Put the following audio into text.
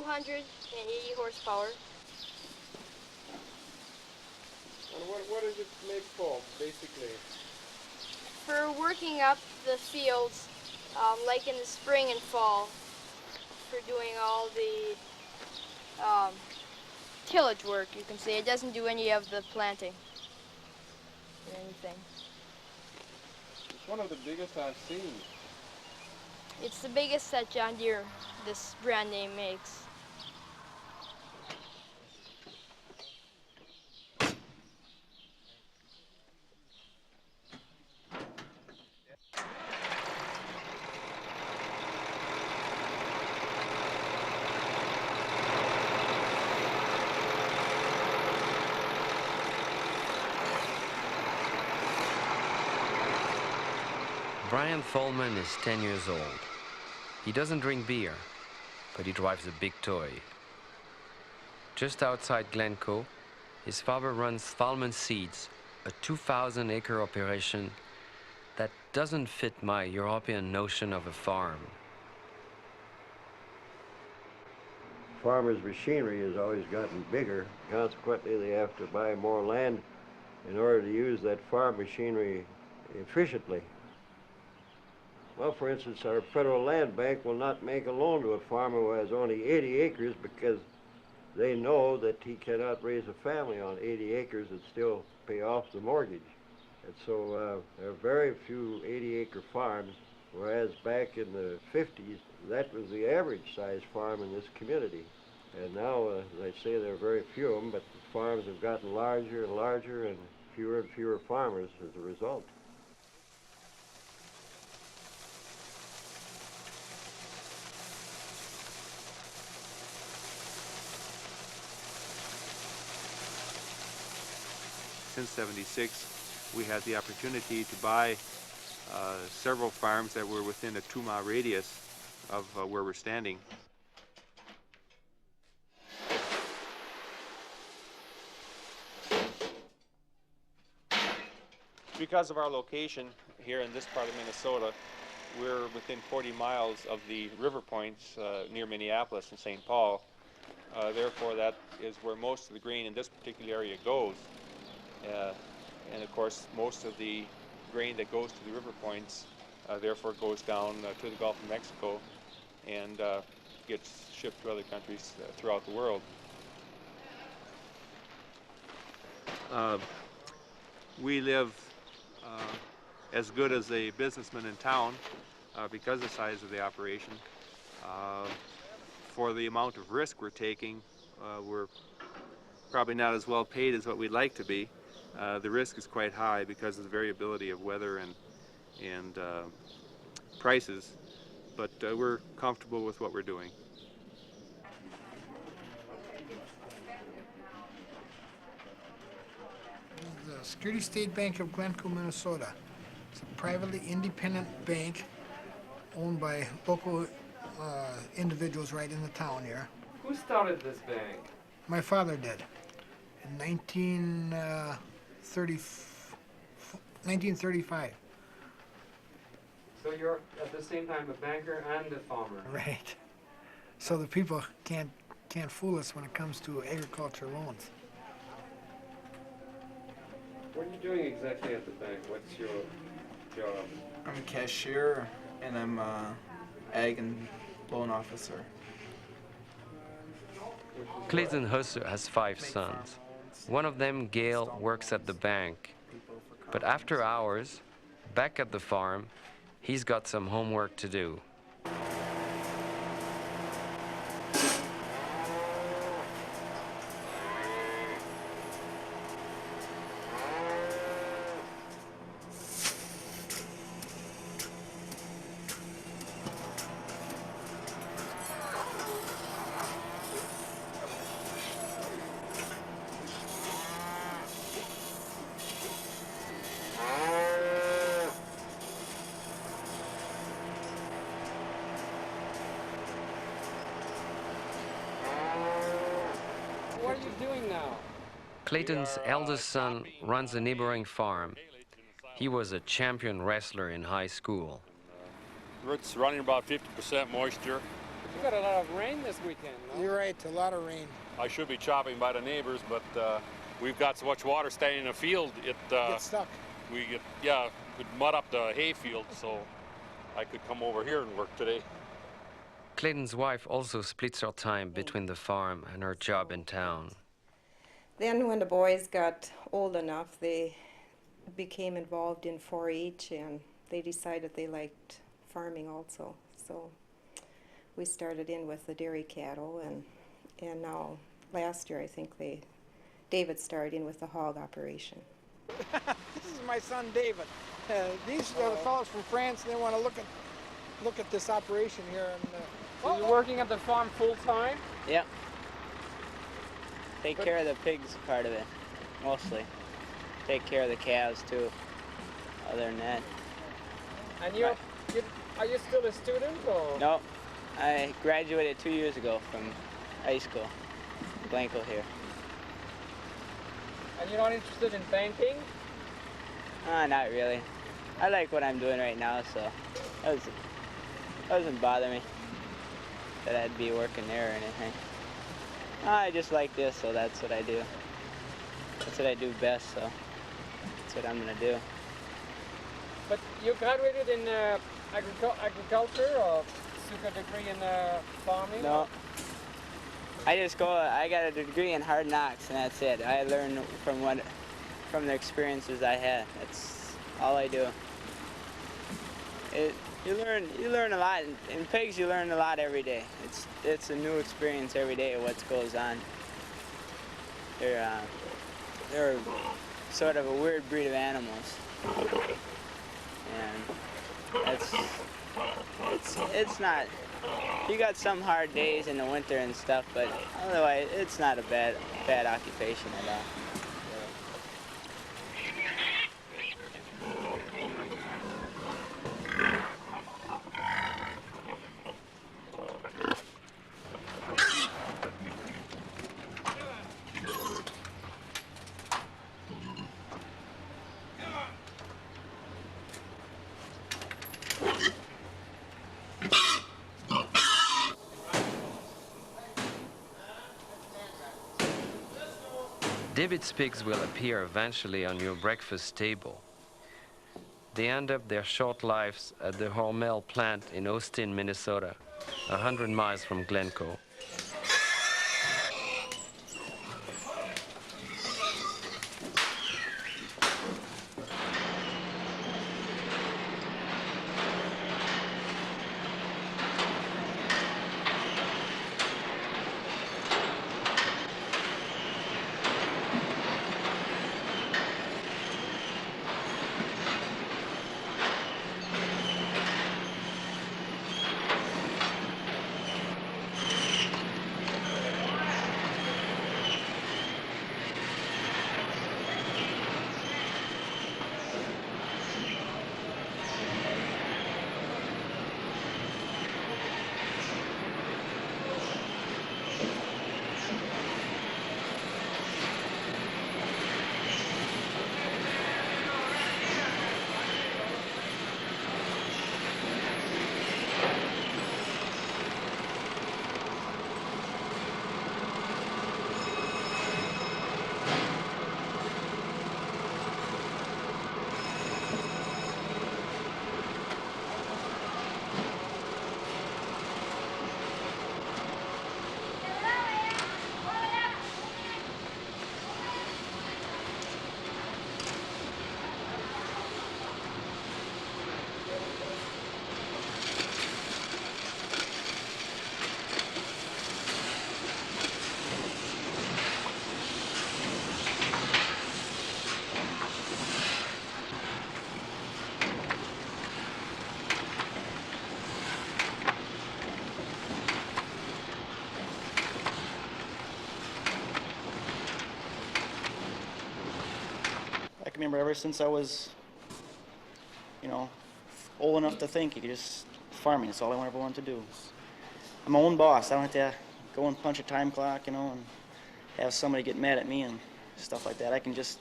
280 horsepower. And what is it made for, basically? For working up the fields, like in the spring and fall, for doing all the tillage work, you can say. It doesn't do any of the planting or anything. It's one of the biggest I've seen. It's the biggest that John Deere, this brand name, makes. Brian Tholman is 10 years old. He doesn't drink beer, but he drives a big toy. Just outside Glencoe, his father runs Tholman Seeds, a 2,000-acre operation that doesn't fit my European notion of a farm. Farmers' machinery has always gotten bigger. Consequently, they have to buy more land in order to use that farm machinery efficiently. Well, for instance, our federal land bank will not make a loan to a farmer who has only 80 acres because they know that he cannot raise a family on 80 acres and still pay off the mortgage. And so there are very few 80-acre farms, whereas back in the 50s, that was the average size farm in this community. And now, as I say, there are very few of them, but the farms have gotten larger and larger and fewer farmers as a result. Since '76, we had the opportunity to buy several farms that were within a 2-mile radius of where we're standing. Because of our location here in this part of Minnesota, we're within 40 miles of the river points near Minneapolis and St. Paul. Therefore, that is where most of the grain in this particular area goes. And of course, most of the grain that goes to the river points therefore goes down to the Gulf of Mexico and gets shipped to other countries throughout the world. We live as good as a businessman in town because of the size of the operation. For the amount of risk we're taking, we're probably not as well paid as what we'd like to be. The risk is quite high because of the variability of weather and prices, but we're comfortable with what we're doing. The Security State Bank of Glencoe, Minnesota. It's a privately independent bank owned by local individuals right in the town here. Who started this bank? My father did in 1935. So you're at the same time a banker and a farmer. Right. So the people can't fool us when it comes to agriculture loans. What are you doing exactly at the bank? What's your job? I'm a cashier and I'm a ag and loan officer. Clayton Husser has 5 sons. One of them, Gail, works at the bank. But after hours, back at the farm, he's got some homework to do. What are you doing now? Clayton's eldest son runs a neighboring farm. He was a champion wrestler in high school. It's running about 50% moisture. We've got a lot of rain this weekend, no? You're right, a lot of rain. I should be chopping by the neighbors, but we've got so much water standing in the field, Get stuck. could mud up the hay field, so I could come over here and work today. Clayton's wife also splits her time between the farm and her job in town. Then when the boys got old enough, they became involved in 4-H, and they decided they liked farming also. So we started in with the dairy cattle, and now last year I think David started in with the hog operation. This is my son David. These are the fellows from France, and they want to look at this operation here. And, So you're working at the farm full time? Yep. Take care of the pigs part of it, mostly. Take care of the calves too, other than that. And are you still a student or? No, I graduated 2 years ago from high school, Glencoe here. And you're not interested in banking? Not really. I like what I'm doing right now, so it doesn't bother me that I'd be working there or anything. I just like this, so that's what I do. That's what I do best, so that's what I'm gonna do. But you graduated in agriculture or took a degree in farming? No. I got a degree in hard knocks, and that's it. I learned from the experiences I had. That's all I do. You learn a lot. In pigs, you learn a lot every day. It's a new experience every day of what goes on. They're sort of a weird breed of animals, and it's not. You got some hard days in the winter and stuff, but otherwise, it's not a bad occupation at all. David's pigs will appear eventually on your breakfast table. They end up their short lives at the Hormel plant in Austin, Minnesota, 100 miles from Glencoe. I can remember ever since I was, old enough to think, you could just farming. That's all I ever wanted to do. I'm my own boss. I don't have to go and punch a time clock, and have somebody get mad at me and stuff like that. I can just